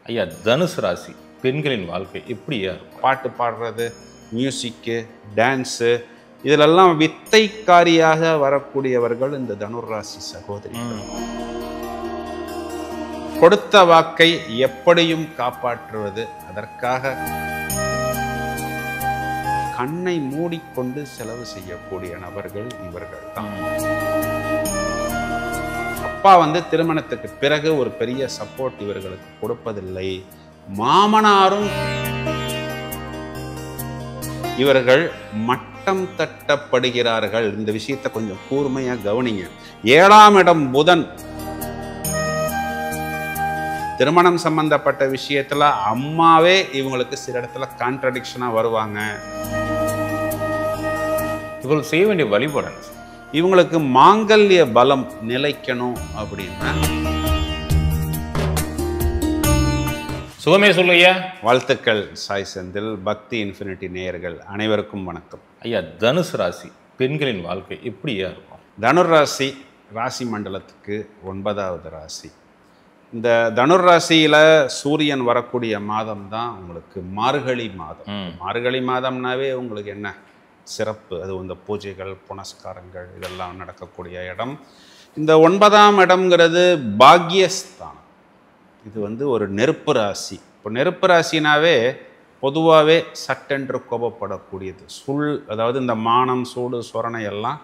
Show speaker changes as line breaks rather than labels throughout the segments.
ஐயா, தனுசு ராசி பெண்களின் வாழ்க்கை எப்படியா இருக்கும்?
பாட்டு பாடுறது, மியூசிக்கு, டான்ஸு இதிலெல்லாம் வித்தைக்காரியாக வரக்கூடியவர்கள் இந்த தனுராசி சகோதரிகள். கொடுத்த வாக்கை எப்படியும் காப்பாற்றுவது, அதற்காக கண்ணை மூடிக்கொண்டு செலவு செய்யக்கூடிய நபர்கள் இவர்கள் தான். அப்பா திருமணத்துக்கு பிறகு ஒரு பெரிய சப்போர்ட் இவர்களுக்கு கொடுப்பதில்லை. மாமனாரும் இவர்கள் மட்டம் தட்டப்படுகிறார்கள். இந்த விஷயத்தை கொஞ்சம் கூர்மையா கவனிங்க. 7ஆம் இடம் புதன். திருமணம் சம்பந்தப்பட்ட விஷயத்துல அம்மாவே இவங்களுக்கு சில இடத்துல கான்ட்ரடிக்ஷனா வருவாங்க.
இவர்கள் செய்ய வேண்டிய வழிபாடு
இவங்களுக்கு மாங்கல்ய பலம் நிலைக்கணும் அப்படின்னா
சுகமே சொல்லுயா.
வாழ்த்துக்கள் சாய் செந்தில். பக்தி இன்ஃபினிட்டி நேயர்கள் அனைவருக்கும் வணக்கம்.
ஐயா, தனுசு ராசி பெண்களின் வாழ்க்கை எப்படியா இருக்கும்?
தனுர் ராசி ராசி மண்டலத்துக்கு 9வது ராசி. இந்த தனுர் ராசியில சூரியன் வரக்கூடிய மாதம் தான் உங்களுக்கு மார்கழி மாதம். மார்கழி மாதம்னாவே உங்களுக்கு என்ன சிறப்பு? அது இந்த பூஜைகள், புனஸ்காரங்கள் இதெல்லாம் நடக்கக்கூடிய இடம். இந்த 9ஆம் இடம்ங்கிறது பாக்யஸ்தானம். இது ஒரு நெருப்பு ராசி. இப்போ நெருப்பு ராசினாவே பொதுவாகவே சட்டென்று கோபப்படக்கூடியது. அதாவது இந்த மானம், சூடு, சொரணை எல்லாம்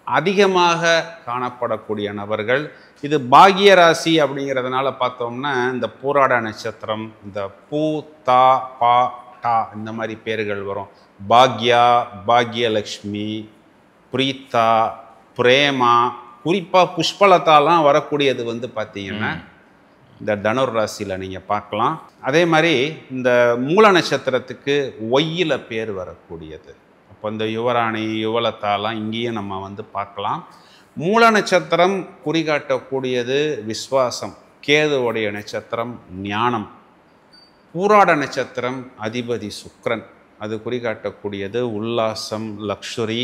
அதிகமாக காணப்படக்கூடிய நபர்கள். இது பாக்ய ராசி அப்படிங்கிறதுனால பார்த்தோம்னா இந்த பூராட நட்சத்திரம், இந்த பூ, தா, பா, டா இந்த மாதிரி பேர்கள் வரும். பாக்யா, பாக்யலக்ஷ்மி, பிரீத்தா, பிரேமா, குறிப்பாக புஷ்பலதாலாம் வரக்கூடியது பார்த்தீங்கன்னா இந்த தனுர் ராசியில் நீங்கள் பார்க்கலாம். அதே மாதிரி இந்த மூல நட்சத்திரத்துக்கு ஒய்யில் பேர் வரக்கூடியது. அப்போ இந்த யுவராணி, யுவலதாலாம் இங்கேயும் நம்ம பார்க்கலாம். மூல நட்சத்திரம் குறிகாட்டக்கூடியது விஸ்வாசம். கேதுவுடைய நட்சத்திரம் ஞானம். பூராட நட்சத்திரம் அதிபதி சுக்கிரன். அது குறிகாட்டக்கூடியது உல்லாசம், லக்ஷுரி,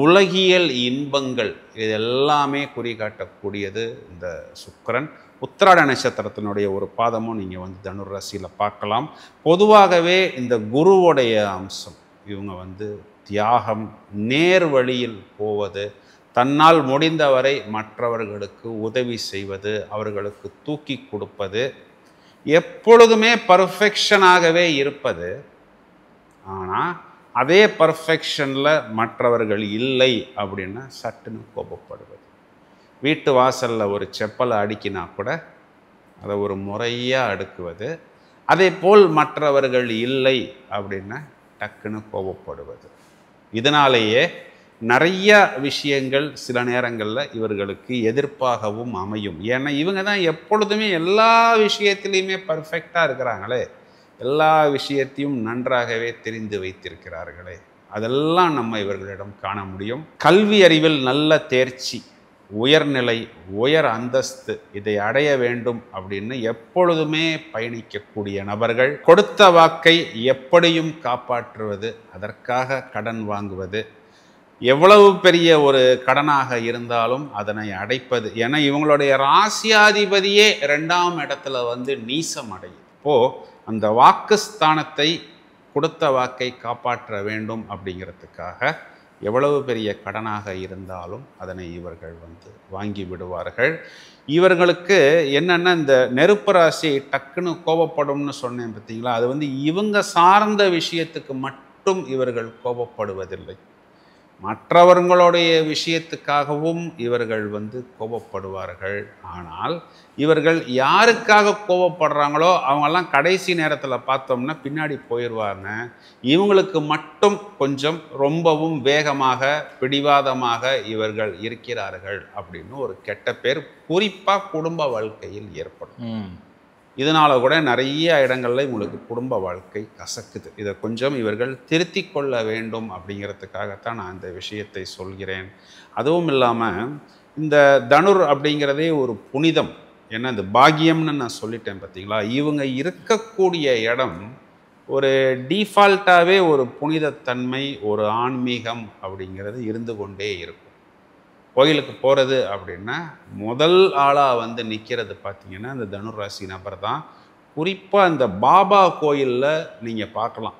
உலகியல் இன்பங்கள். இது எல்லாமே குறிகாட்டக்கூடியது இந்த சுக்கிரன். உத்திராட நட்சத்திரத்தினுடைய ஒரு பாதமும் நீங்கள் தனுர் ராசியில் பார்க்கலாம். பொதுவாகவே இந்த குருவுடைய அம்சம். இவங்க தியாகம், நேர் வழியில் போவது, தன்னால் முடிந்தவரை மற்றவர்களுக்கு உதவி செய்வது, அவர்களுக்கு தூக்கி கொடுப்பது, எப்பொழுதுமே பர்ஃபெக்ஷனாகவே இருப்பது. ஆனால் அதே பர்ஃபெக்ஷனில் மற்றவர்கள் இல்லை அப்படின்னா சட்டுன்னு கோபப்படுவது. வீட்டு வாசலில் ஒரு செப்பலை அடுக்கினா கூட அதை ஒரு முறையாக அடுக்குவது. அதே போல் மற்றவர்கள் இல்லை அப்படின்னா டக்குன்னு கோபப்படுவது. இதனாலேயே நிறைய விஷயங்கள் சில நேரங்களில் இவர்களுக்கு எதிர்ப்பாகவும் அமையும். ஏன்னா இவங்க தான் எப்பொழுதுமே எல்லா விஷயத்திலையுமே பர்ஃபெக்டாக இருக்கிறாங்களே, எல்லா விஷயத்தையும் நன்றாகவே தெரிந்து வைத்திருக்கிறார்களே, அதெல்லாம் நம்ம இவர்களிடம் காண முடியும். கல்வி அறிவில் நல்ல தேர்ச்சி, உயர்நிலை, உயர் அந்தஸ்து இதை அடைய வேண்டும் அப்படின்னு எப்பொழுதுமே பயணிக்கக்கூடிய நபர்கள். கொடுத்த வாக்கை எப்படியும் காப்பாற்றுவது, அதற்காக கடன் வாங்குவது, எவ்வளவு பெரிய ஒரு கடனாக இருந்தாலும் அதனை அடைப்பது. ஏன்னா இவங்களுடைய ராசியாதிபதியே 2ஆம் இடத்துல நீசம் அடையும். இப்போது அந்த வாக்குஸ்தானத்தை, கொடுத்த வாக்கை காப்பாற்ற வேண்டும் அப்படிங்கிறதுக்காக எவ்வளவு பெரிய கடனாக இருந்தாலும் அதனை இவர்கள் வாங்கி விடுவார்கள். இவர்களுக்கு என்னென்னா இந்த நெருப்பு ராசி டக்குன்னு கோபப்படும்னு சொன்னேன் பார்த்தீங்களா, அது இவங்க சார்ந்த விஷயத்துக்கு மட்டும் இவர்கள் கோபப்படுவதில்லை. மற்றவர்களுடைய விஷயத்துக்காகவும் இவர்கள் கோபப்படுவார்கள். ஆனால் இவர்கள் யாருக்காக கோபப்படுறாங்களோ அவங்கெல்லாம் கடைசி நேரத்தில் பார்த்தோம்னா பின்னாடி போயிடுவாங்க. இவங்களுக்கு மட்டும் கொஞ்சம் ரொம்பவும் வேகமாக, பிடிவாதமாக இவர்கள் இருக்கிறார்கள் அப்படின்னு ஒரு கெட்ட பேர் குறிப்பாக குடும்ப வாழ்க்கையில் ஏற்படும். இதனால கூட நிறைய இடங்கள்ல உங்களுக்கு குடும்ப வாழ்க்கை கசக்குது. இதை கொஞ்சம் இவர்கள் திருத்தி கொள்ள வேண்டும் அப்படிங்கிறதுக்காகத்தான் நான் இந்த விஷயத்தை சொல்கிறேன். அதுவும் இல்லாமல் இந்த தனுர் அப்படிங்கிறதே ஒரு புனிதம். ஏன்னா இந்த பாக்கியம்னு நான் சொல்லிட்டேன் பார்த்தீங்களா, இவங்க இருக்கக்கூடிய இடம் ஒரு டிஃபால்ட்டாகவே ஒரு புனிதத்தன்மை, ஒரு ஆன்மீகம் அப்படிங்கிறது இருந்து கொண்டே இருக்கும். கோயிலுக்கு போகிறது அப்படின்னா முதல் ஆளாக நிற்கிறது பார்த்திங்கன்னா இந்த தனுராசி நபர் தான். குறிப்பாக இந்த பாபா கோயிலில் நீங்கள் பார்க்கலாம்,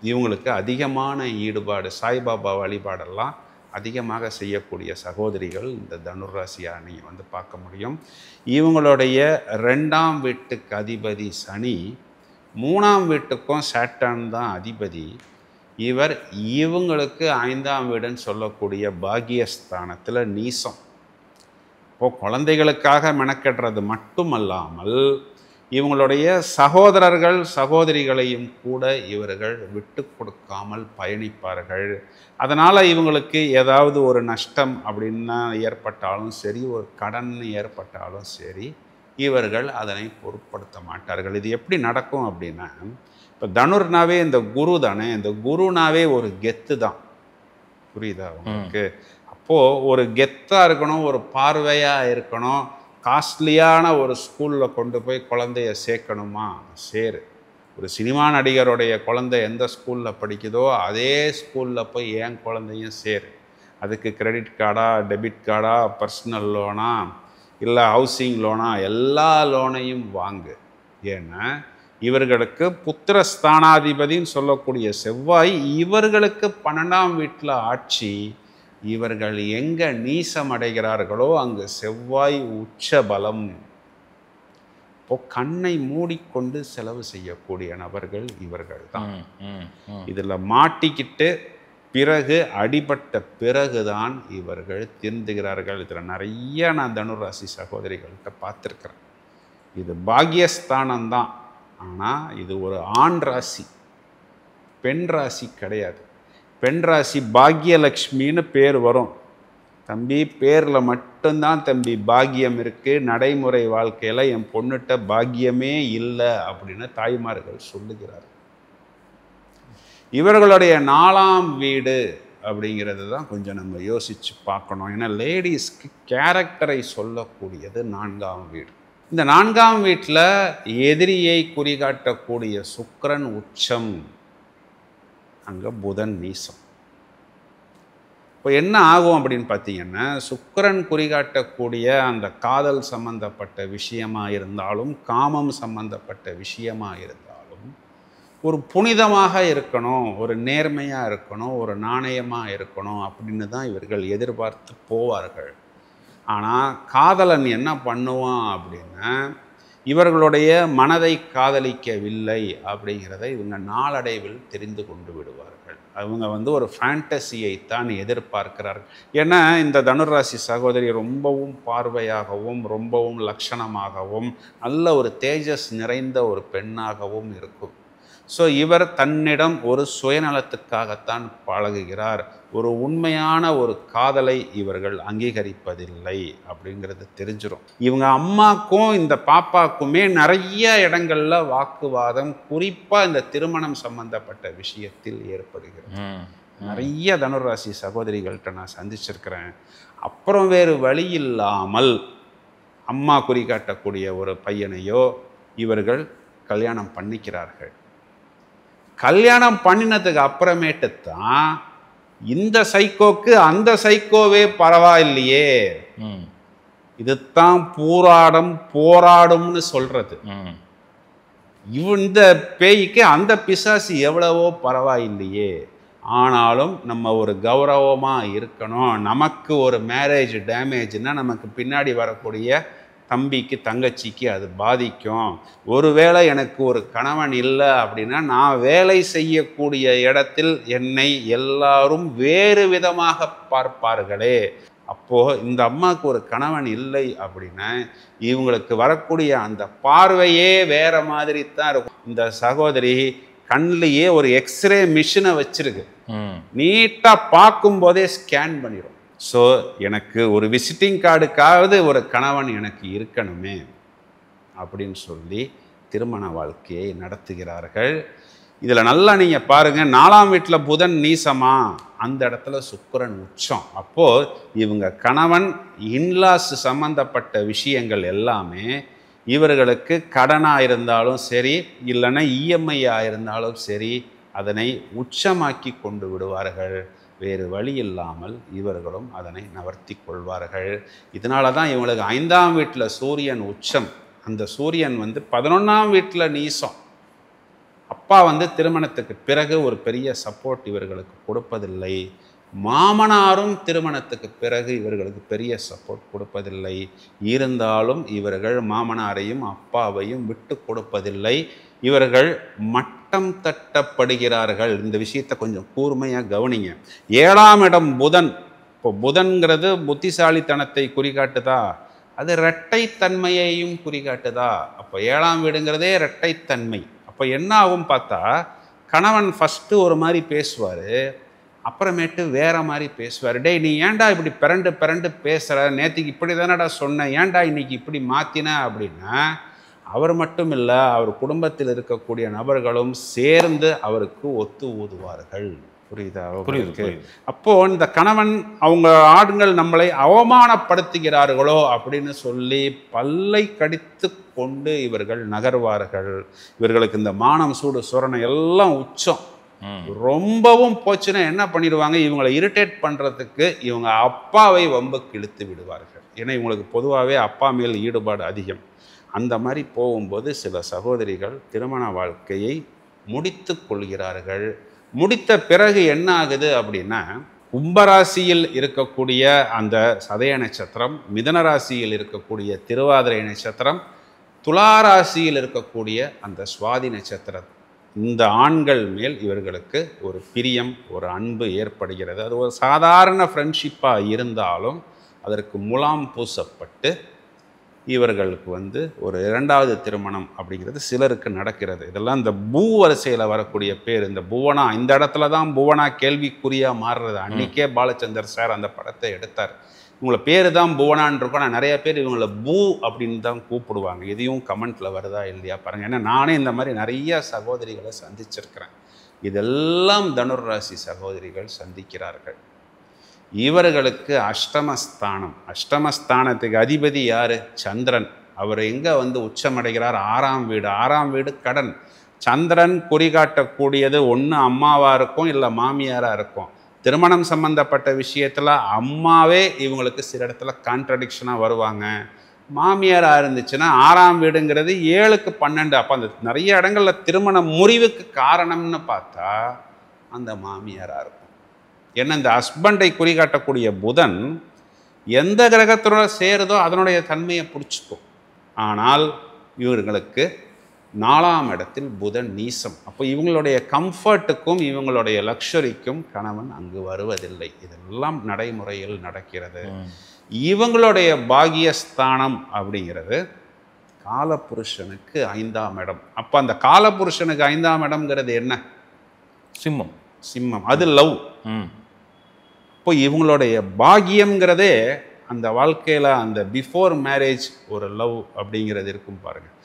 இவங்களுக்கு அதிகமான ஈடுபாடு, சாய்பாபா வழிபாடெல்லாம் அதிகமாக செய்யக்கூடிய சகோதரிகள் இந்த தனுராசியாக நீங்கள் வந்து பார்க்க முடியும். இவங்களுடைய 2ஆம் வீட்டுக்கு அதிபதி சனி, 3ஆம் வீட்டுக்கும் சாட்டர்ன் தான் அதிபதி. இவங்களுக்கு 5ஆம் வீடுன்னு சொல்லக்கூடிய பாக்கியஸ்தானத்தில் நீசம். இப்போது குழந்தைகளுக்காக மெனக்கெடுறது மட்டுமல்லாமல் இவங்களுடைய சகோதரர்கள் சகோதரிகளையும் கூட இவர்கள் விட்டு கொடுக்காமல் பயணிப்பார்கள். அதனால் இவங்களுக்கு ஏதாவது ஒரு நஷ்டம் அப்படின்னா ஏற்பட்டாலும் சரி, ஒரு கடன் ஏற்பட்டாலும் சரி, இவர்கள் அதனை பொருட்படுத்த மாட்டார்கள். இது எப்படி நடக்கும் அப்படின்னா, இப்போ தனுர்னாவே இந்த குரு தானே, இந்த குருனாவே ஒரு கெத்து தான், புரியுதா உங்களுக்கு? அப்போது ஒரு கெத்தாக இருக்கணும், ஒரு பார்வையாக இருக்கணும். காஸ்ட்லியான ஒரு ஸ்கூலில் கொண்டு போய் குழந்தைய சேர்க்கணுமா, சேரு. ஒரு சினிமா நடிகருடைய குழந்தை எந்த ஸ்கூலில் படிக்குதோ அதே ஸ்கூலில் போய் என் குழந்தையும் சேரு. அதுக்கு கிரெடிட் கார்டா, டெபிட் கார்டா, பர்சனல் லோனா, இல்லை ஹவுசிங் லோனா, எல்லா லோனையும் வாங்கு. ஏன்னா இவர்களுக்கு புத்திரஸ்தானாதிபதின்னு சொல்லக்கூடிய செவ்வாய் இவர்களுக்கு 12ஆம் வீட்டில் ஆட்சி. இவர்கள் எங்கே நீசம் அடைகிறார்களோ அங்கு செவ்வாய் உச்ச பலம். இப்போ கண்ணை மூடிக்கொண்டு செலவு செய்யக்கூடிய நபர்கள் இவர்கள் தான். இதில் மாட்டிக்கிட்டு பிறகு அடிபட்ட பிறகுதான் இவர்கள் திருந்துகிறார்கள். இதில் நிறைய நான் தனுராசி சகோதரிகள்கிட்ட பார்த்துருக்கிறேன். இது பாக்கியஸ்தானம் தான், ஆனால் இது ஒரு ஆண் ராசி, பெண் ராசி கிடையாது. பெண் ராசி பாக்யலக்ஷ்மின்னு பேர் வரும். தம்பி, பேரில் மட்டும்தான் தம்பி பாக்கியம் இருக்குது, நடைமுறை வாழ்க்கையில் என் பொண்ணுகிட்ட பாக்கியமே இல்லை அப்படின்னு தாய்மார்கள் சொல்லுகிறார்கள். இவர்களுடைய 4ஆம் வீடு அப்படிங்கிறது தான் கொஞ்சம் நம்ம யோசித்து பார்க்கணும். ஏன்னா லேடிஸ்க்கு கேரக்டரை சொல்லக்கூடியது 4ஆம் வீடு. இந்த 4ஆம் வீட்டில் எதிரியை குறிகாட்டக்கூடிய சுக்கிரன் உச்சம், அங்கே புதன் நீசம். இப்போ என்ன ஆகும் அப்படின்னு பார்த்தீங்கன்னா, சுக்கிரன் குறிகாட்டக்கூடிய அந்த காதல் சம்பந்தப்பட்ட விஷயமாக இருந்தாலும், காமம் சம்பந்தப்பட்ட விஷயமாக இருந்தாலும், ஒரு புனிதமாக இருக்கணும், ஒரு நேர்மையாக இருக்கணும், ஒரு நாணயமாக இருக்கணும் அப்படின்னு தான் இவர்கள் எதிர்பார்த்து போவார்கள். ஆனால் காதலன் என்ன பண்ணுவான் அப்படின்னா, இவர்களுடைய மனதை காதலிக்கவில்லை அப்படிங்கிறத இவங்க நாளடைவில் தெரிந்து கொண்டு விடுவார்கள். அவங்க ஒரு ஃபேண்டசியைத்தான் எதிர்பார்க்கிறார்கள். ஏன்னா இந்த தனுராசி சகோதரி ரொம்பவும் பார்வையாகவும் ரொம்பவும் லட்சணமாகவும் நல்ல ஒரு தேஜஸ் நிறைந்த ஒரு பெண்ணாகவும் இருக்கும். ஸோ இவர் தன்னிடம் ஒரு சுயநலத்துக்காகத்தான் பழகுகிறார். ஒரு உண்மையான ஒரு காதலை இவர்கள் அங்கீகரிப்பதில்லை அப்படிங்கிறது தெரிஞ்சிடும். இவங்க அம்மாக்கும் இந்த பாப்பாக்குமே நிறைய இடங்கள்ல வாக்குவாதம், குறிப்பாக இந்த திருமணம் சம்பந்தப்பட்ட விஷயத்தில் ஏற்படுகிறது. நிறைய தனுராசி சகோதரிகள்கிட்ட நான் சந்திச்சிருக்கிறேன். அப்புறம் வேறு வழி இல்லாமல் அம்மா குறிகாட்டக்கூடிய ஒரு பையனையோ இவர்கள் கல்யாணம் பண்ணிக்கிறார்கள். கல்யாணம் பண்ணினதுக்கு அப்புறமேட்டு தான் இந்த சைக்கோக்கு அந்த சைக்கோவே பரவாயில்லையே, இதுதான் போராடும்னு சொல்றது. இந்த பேய்க்கு அந்த பிசாசு எவ்வளவோ பரவாயில்லையே, ஆனாலும் நம்ம ஒரு கௌரவமாக இருக்கணும். நமக்கு ஒரு மேரேஜ் டேமேஜ்னா நமக்கு பின்னாடி வரக்கூடிய தம்பிக்கு தங்கச்சிக்கு அது பாதிக்கும். ஒருவேளை எனக்கு ஒரு கணவன் இல்லை அப்படின்னா நான் வேலை செய்யக்கூடிய இடத்தில் என்னை எல்லாரும் வேறு விதமாக பார்ப்பார்களே. அப்போது இந்த அம்மாவுக்கு ஒரு கணவன் இல்லை அப்படின்னா இவங்களுக்கு வரக்கூடிய அந்த பார்வையே வேற மாதிரி தான் இருக்கும். இந்த சகோதரி கண்ணிலேயே ஒரு எக்ஸ்ரே மிஷினை வச்சிருக்கு, நீட்டாக பார்க்கும்போதே ஸ்கேன் பண்ணிடும். ஸோ எனக்கு ஒரு விசிட்டிங் கார்டுக்காவது ஒரு கணவன் எனக்கு இருக்கணுமே அப்படின்னு சொல்லி திருமண வாழ்க்கையை நடத்துகிறார்கள். இதில் நல்லா நீங்கள் பாருங்கள், 4ஆம் வீட்டில் புதன் நீசமா, அந்த இடத்துல சுக்கிரன் உச்சம். அப்போது இவங்க கணவன் இன்லாஸ் சம்பந்தப்பட்ட விஷயங்கள் எல்லாமே இவர்களுக்கு கடனாக இருந்தாலும் சரி, இல்லைன்னா இஎம்ஐயாக இருந்தாலும் சரி, அதனை உச்சமாக்கி கொண்டு விடுவார்கள். வேறு வழி இல்லாமல் இவர்களும் அதனை நவர்த்தி கொள்வார்கள். இதனால தான் இவங்களுக்கு 5ஆம் வீட்டில் சூரியன் உச்சம், அந்த சூரியன் வந்து 11ஆம் வீட்டில் நீசம். அப்பா வந்து திருமணத்துக்கு பிறகு ஒரு பெரிய சப்போர்ட் இவர்களுக்கு கொடுப்பதில்லை. மாமனாரும் திருமணத்துக்கு பிறகு இவர்களுக்கு பெரிய சப்போர்ட் கொடுப்பதில்லை. இருந்தாலும் இவர்கள் மாமனாரையும் அப்பாவையும் விட்டு கொடுப்பதில்லை. இவர்கள் மட்டம் தட்டப்படுகிறார்கள். இந்த விஷயத்தை கொஞ்சம் கூர்மையாக கவனிங்க. 7ஆம் இடம் புதன். இப்போ புதன்கிறது புத்திசாலித்தனத்தை குறிகாட்டுதா? அது இரட்டைத்தன்மையையும் குறிகாட்டுதா? அப்போ 7ஆம் வீடுங்கிறதே இரட்டைத்தன்மை. அப்போ என்ன ஆகும் பார்த்தா, கணவன் ஃபஸ்ட்டு ஒரு மாதிரி பேசுவார், அப்புறமேட்டு வேற மாதிரி பேசுவார். டேய் நீ ஏன்டா இப்படி பிறண்டு பிறண்டு பேசுகிற, நேற்றுக்கு இப்படி தானடா சொன்னேன், ஏன்டா இன்னைக்கு இப்படி மாற்றின அப்படின்னா, அவர் மட்டும் இல்லை, அவர் குடும்பத்தில் இருக்கக்கூடிய நபர்களும் சேர்ந்து அவருக்கு ஒத்து ஊதுவார்கள். புரியுதா?
புரியுது.
அப்போ இந்த கணவன் அவங்க ஆண்கள் நம்மளை அவமானப்படுத்துகிறார்களோ அப்படின்னு சொல்லி பல்லை கடித்து கொண்டு இவர்கள் நகர்வார்கள். இவர்களுக்கு இந்த மானம் சூடு சொரணை எல்லாம் உச்சம். ரொம்பவும் போச்சுன்னா என்ன பண்ணிடுவாங்க, இவங்களை இரிட்டேட் பண்ணுறதுக்கு இவங்க அப்பாவை வம்புக்கு இழுத்து விடுவார்கள். ஏன்னா இவங்களுக்கு பொதுவாகவே அப்பா மேல் ஈடுபாடு அதிகம். அந்த மாதிரி போகும்போது சில சகோதரிகள் திருமண வாழ்க்கையை முடித்து கொள்கிறார்கள். முடித்த பிறகு என்ன ஆகுது அப்படின்னா, கும்பராசியில் இருக்கக்கூடிய அந்த சதய நட்சத்திரம், மிதன ராசியில் இருக்கக்கூடிய திருவாதிரை நட்சத்திரம், துளாராசியில் இருக்கக்கூடிய அந்த சுவாதி நட்சத்திரம், இந்த ஆண்கள் மேல் இவர்களுக்கு ஒரு பிரியம், ஒரு அன்பு ஏற்படுகிறது. அது ஒரு சாதாரண ஃப்ரெண்ட்ஷிப்பாக இருந்தாலும் அதற்கு முலாம் பூசப்பட்டு இவர்களுக்கு வந்து ஒரு 2வது திருமணம் அப்படிங்கிறது சிலருக்கு நடக்கிறது. இதெல்லாம் இந்த பூ வரிசையில் வரக்கூடிய பேர். இந்த புவனா, இந்த இடத்துல தான் புவனா கேள்விக்குறியாக மாறுறது. அன்றைக்கே பாலச்சந்தர் சார் அந்த படத்தை எடுத்தார். இவங்கள பேர் தான் புவனான் இருக்கும், ஆனால் நிறைய பேர் இவங்களை பூ அப்படின்னு தான் கூப்பிடுவாங்க. இதையும் கமெண்ட்டில் வருதா இல்லையா பாருங்கள். ஏன்னா நானே இந்த மாதிரி நிறைய சகோதரிகளை சந்திச்சிருக்கிறேன். இதெல்லாம் தனுர் ராசி சகோதரிகள் சந்திக்கிறார்கள். இவர்களுக்கு அஷ்டமஸ்தானம், அஷ்டமஸ்தானத்துக்கு அதிபதி யார்? சந்திரன். அவர் எங்கே வந்து உச்சமடைகிறார்? 6ஆம் வீடு. 6ஆம் வீடு கடன். சந்திரன் குறிகாட்டக்கூடியது ஒன்று அம்மாவாக இருக்கும், இல்லை மாமியாராக இருக்கும். திருமணம் சம்பந்தப்பட்ட விஷயத்தில் அம்மாவே இவங்களுக்கு சில இடத்துல கான்ட்ரடிக்ஷனாக வருவாங்க. மாமியாராக இருந்துச்சுன்னா 6ஆம் வீடுங்கிறது 7க்கு 12. அப்போ அந்த நிறைய இடங்களில் திருமண முறிவுக்கு காரணம்னு பார்த்தா அந்த மாமியாராக இருக்கும். ஏன்னா இந்த ஹஸ்பண்டை குறிகாட்டக்கூடிய புதன் எந்த கிரகத்தோட சேருதோ அதனுடைய தன்மையை பிடிச்சிக்கும். ஆனால் இவர்களுக்கு 4ஆம் இடத்தில் புதன் நீசம். அப்போ இவங்களுடைய கம்ஃபர்ட்டுக்கும் இவங்களுடைய லக்ஷரிக்கும் கணவன் அங்கு வருவதில்லை. இதெல்லாம் நடைமுறையில் நடக்கிறது. இவங்களுடைய பாகியஸ்தானம் அப்படிங்கிறது காலபுருஷனுக்கு 5ஆம் இடம். அப்போ அந்த காலபுருஷனுக்கு 5ஆம் இடம்ங்கிறது என்ன?
சிம்மம்.
சிம்மம். அது லவ். இப்போ இவங்களுடைய பாகியம்ங்கிறதே அந்த வாழ்க்கையில் அந்த பிஃபோர் மேரேஜ் ஒரு லவ் அப்படிங்கிறது இருக்கும் பாருங்கள்.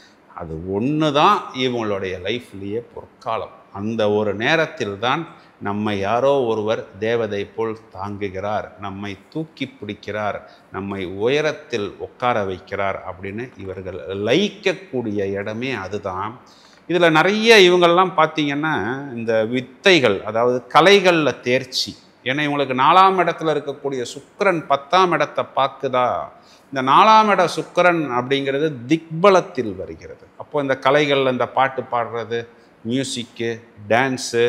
அது ஒன்று தான் இவங்களுடைய லைஃப்லேயே பொற்காலம். அந்த ஒரு நேரத்தில் தான் நம்மை யாரோ ஒருவர் தேவதை போல் தாங்குகிறார், நம்மை தூக்கி பிடிக்கிறார், நம்மை உயரத்தில் உட்கார வைக்கிறார் அப்படின்னு இவர்கள் லயிக்கக்கூடிய இடமே அதுதான். இதில் நிறைய இவங்கள்லாம் பார்த்திங்கன்னா இந்த வித்தைகள், அதாவது கலைகளில் தேர்ச்சி. ஏன்னா இவங்களுக்கு 4ஆம் இடத்துல இருக்கக்கூடிய சுக்கிரன் 10ஆம் இடத்தை பார்க்குதா. இந்த 4ஆம் இட சுக்கிரன் அப்படிங்கிறது திக்பலத்தில் வருகிறது. அப்போ இந்த கலைகளில் இந்த பாட்டு பாடுறது, மியூசிக்கு, டான்ஸு,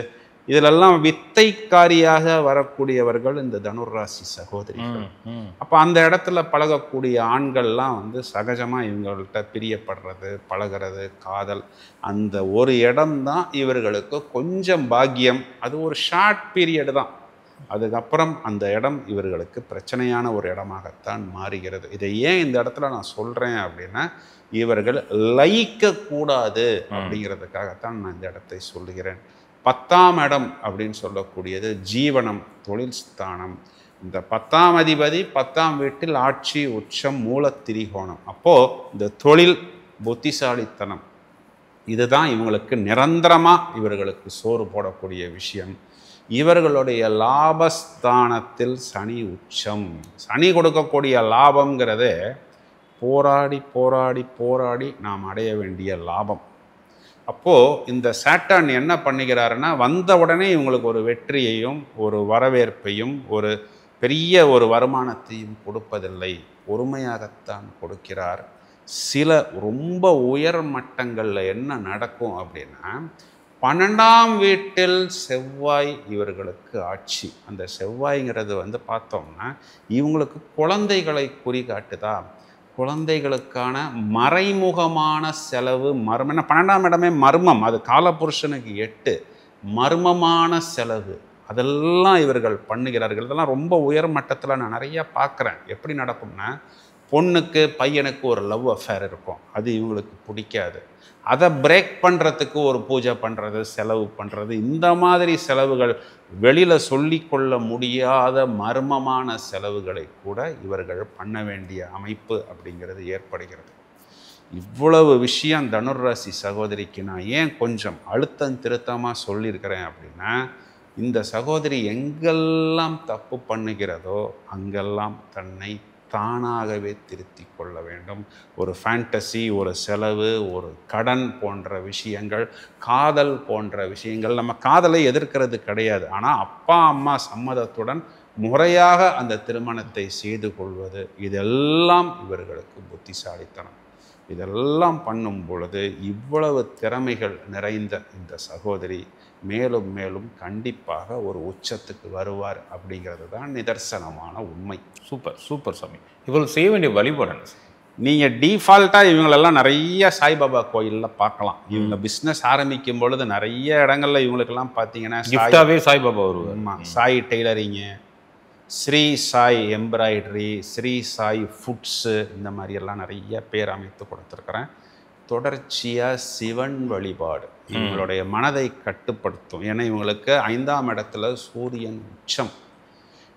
இதிலெல்லாம் வித்தைக்காரியாக வரக்கூடியவர்கள் இந்த தனுர் ராசி சகோதரிகள். அப்போ அந்த இடத்துல பழகக்கூடிய ஆண்கள்லாம் வந்து சகஜமாக இவங்கள்ட்ட பிரியப்படுறது, பழகிறது, காதல், அந்த ஒரு இடம்தான் இவர்களுக்கு கொஞ்சம் பாக்கியம். அது ஒரு ஷார்ட் பீரியடு தான். அதுக்கப்புறம் அந்த இடம் இவர்களுக்கு பிரச்சனையான ஒரு இடமாகத்தான் மாறுகிறது. இதை ஏன் இந்த இடத்துல நான் சொல்கிறேன் அப்படின்னா, இவர்கள் லயிக்கக்கூடாது அப்படிங்கிறதுக்காகத்தான் நான் இந்த இடத்தை சொல்லுகிறேன். 10ஆம் இடம் அப்படின்னு சொல்லக்கூடியது ஜீவனம், தொழில் ஸ்தானம். இந்த 10ஆம் அதிபதி 10ஆம் வீட்டில் ஆட்சி, உச்சம், மூலத்திரிகோணம். அப்போது இந்த தொழில், புத்திசாலித்தனம், இதுதான் இவங்களுக்கு நிரந்தரமாக இவர்களுக்கு சோறு போடக்கூடிய விஷயம். இவர்களுடைய லாபஸ்தானத்தில் சனி உச்சம். சனி கொடுக்கக்கூடிய லாபங்கிறதே போராடி போராடி போராடி நாம் அடைய வேண்டிய லாபம். அப்போது இந்த சாட்டர்ன் என்ன பண்ணுகிறாருன்னா, வந்த உடனே இவங்களுக்கு ஒரு வெற்றியையும் ஒரு வரவேற்பையும் ஒரு பெரிய ஒரு வருமானத்தையும் கொடுப்பதில்லை, பொறுமையாகத்தான் கொடுக்கிறார். சில ரொம்ப உயர் மட்டங்களில் என்ன நடக்கும் அப்படின்னா, 12ஆம் வீட்டில் செவ்வாய் இவர்களுக்கு ஆட்சி. அந்த செவ்வாய்ங்கிறது வந்து பார்த்தோம்னா இவங்களுக்கு குழந்தைகளை குறிகாட்டுதா, குழந்தைகளுக்கான மறைமுகமான செலவு மர்மம். ஏன்னா 12ஆம் இடமே மர்மம், அது காலபுருஷனுக்கு 8 மர்மமான செலவு அதெல்லாம் இவர்கள் பண்ணுகிறார்கள். இதெல்லாம் ரொம்ப உயர் மட்டத்தில் நான் நிறைய பார்க்குறேன். எப்படி நடக்கும்னா, பொண்ணுக்கு பையனுக்கு ஒரு லவ் அஃபேர் இருக்கும், அது இவங்களுக்கு பிடிக்காது. அதை பிரேக் பண்ணுறதுக்கு ஒரு பூஜை பண்ணுறது, செலவு பண்ணுறது, இந்த மாதிரி செலவுகள் வெளியில் சொல்லிக்கொள்ள முடியாத மர்மமான செலவுகளை கூட இவர்கள் பண்ண வேண்டிய அமைப்பு அப்படிங்கிறது ஏற்படுகிறது. இவ்வளவு விஷயம் தனுராசி சகோதரிக்கு நான் ஏன் கொஞ்சம் அழுத்தம் திருத்தமாக சொல்லியிருக்கிறேன் அப்படின்னா, இந்த சகோதரி எங்கெல்லாம் தப்பு பண்ணுகிறதோ அங்கெல்லாம் தன்னை தானாகவே திருத்தி கொள்ள வேண்டும். ஒரு ஃபேண்டசி, ஒரு செலவு, ஒரு கடன் போன்ற விஷயங்கள், காதல் போன்ற விஷயங்கள், நம்ம காதலை எதிர்க்கிறது கிடையாது. ஆனால் அப்பா அம்மா சம்மதத்துடன் முறையாக அந்த திருமணத்தை செய்து கொள்வது, இதெல்லாம் இவர்களுக்கு புத்திசாலித்தனம். இதெல்லாம் பண்ணும் பொழுது இவ்வளவு திறமைகள் நிறைந்த இந்த சகோதரி மேலும் மேலும் கண்டிப்பாக ஒரு உச்சத்துக்கு வருவார் அப்படிங்கிறது தான் நிதர்சனமான உண்மை.
சூப்பர் சூப்பர் சாமி. இவர்கள் செய்ய வேண்டிய வழிபாடு என்ன சார்?
நீங்கள் டீஃபால்ட்டாக இவங்களெல்லாம் நிறைய சாய்பாபா கோயிலில் பார்க்கலாம். இவங்க பிஸ்னஸ் ஆரம்பிக்கும் பொழுது நிறைய இடங்கள்ல இவங்களுக்கெல்லாம் பார்த்தீங்கன்னா
கிஃப்டாவே சாய்பாபா வருவார்.
Sai tailoring, Shri Sai embroidery, Shri Sai foods, இந்த மாதிரியெல்லாம் நிறைய பேர் அமைத்து கொடுத்துருக்குறேன். தொடர்ச்சியாக சிவன் வழிபாடு இவங்களுடைய மனதை கட்டுப்படுத்தும். ஏன்னா இவங்களுக்கு 5ஆம் இடத்துல சூரியன் உச்சம்.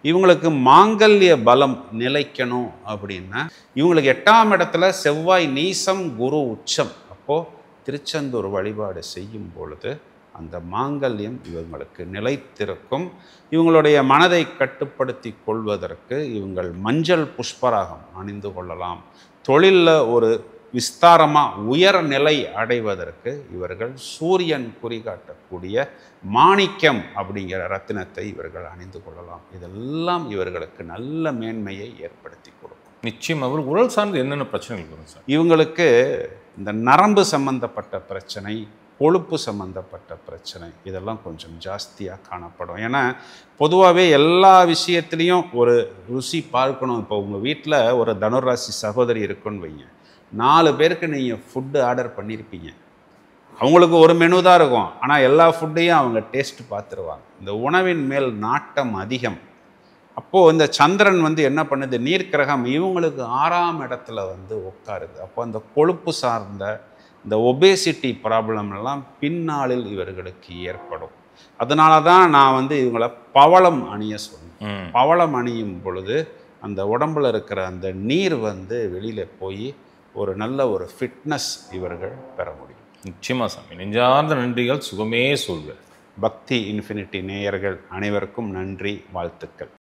இவங்களுக்கு மாங்கல்ய பலம் நிலைக்கணும் அப்படின்னா இவங்களுக்கு 8ஆம் இடத்துல செவ்வாய் நீசம், குரு உச்சம். அப்போது திருச்செந்தூர் வழிபாடு செய்யும் பொழுது அந்த மாங்கல்யம் இவங்களுக்கு நிலைத்திருக்கும். இவங்களுடைய மனதை கட்டுப்படுத்தி கொள்வதற்கு இவங்கள் மஞ்சள் புஷ்பராகம் அணிந்து கொள்ளலாம். தொழிலில் ஒரு விஸ்தாரமாக உயர் நிலை அடைவதற்கு இவர்கள் சூரியன் குறிகாட்டக்கூடிய மாணிக்கம் அப்படிங்கிற ரத்தினத்தை இவர்கள் அணிந்து கொள்ளலாம். இதெல்லாம் இவர்களுக்கு நல்ல மேன்மையை ஏற்படுத்தி கொடுக்கும்.
நிச்சயம். அவர் உடல் சார்ந்து என்னென்ன பிரச்சனைகள் வரும் சார்?
இவங்களுக்கு இந்த நரம்பு சம்பந்தப்பட்ட பிரச்சனை, கொழுப்பு சம்பந்தப்பட்ட பிரச்சனை, இதெல்லாம் கொஞ்சம் ஜாஸ்தியாக காணப்படும். ஏன்னா பொதுவாகவே எல்லா விஷயத்துலேயும் ஒரு ருசி பார்க்கணும். இப்போ உங்கள் வீட்டில் ஒரு தனுராசி சகோதரி இருக்குன்னு வைங்க, 4 பேருக்கு நீங்கள் ஃபுட்டு ஆர்டர் பண்ணியிருப்பீங்க. அவங்களுக்கு ஒரு மெனு தான் இருக்கும், ஆனால் எல்லா ஃபுட்டையும் அவங்க டேஸ்ட் பார்த்துருவாங்க. இந்த உணவின் மேல் நாட்டம் அதிகம். அப்போது இந்த சந்திரன் வந்து என்ன பண்ணுது, நீர்க்கிரகம் இவங்களுக்கு 6ஆம் இடத்துல வந்து உட்காருது. அப்போ அந்த கொழுப்பு சார்ந்த இந்த ஒபேசிட்டி ப்ராப்ளம் எல்லாம் பின்னாளில் இவர்களுக்கு ஏற்படும். அதனால தான் நான் வந்து இவங்களை பவளம் அணிய சொன்னேன். பவளம் அணியும் பொழுது அந்த உடம்புல இருக்கிற அந்த நீர் வந்து வெளியில் போய் ஒரு நல்ல ஒரு ஃபிட்னஸ் இவர்கள் பெற முடியும்.
நிச்சயமா சாமி. நெஞ்சார்ந்த நன்றிகள். சுகமே சொல்வேன்.
பக்தி இன்ஃபினிட்டி நேயர்கள் அனைவருக்கும் நன்றி, வாழ்த்துக்கள்.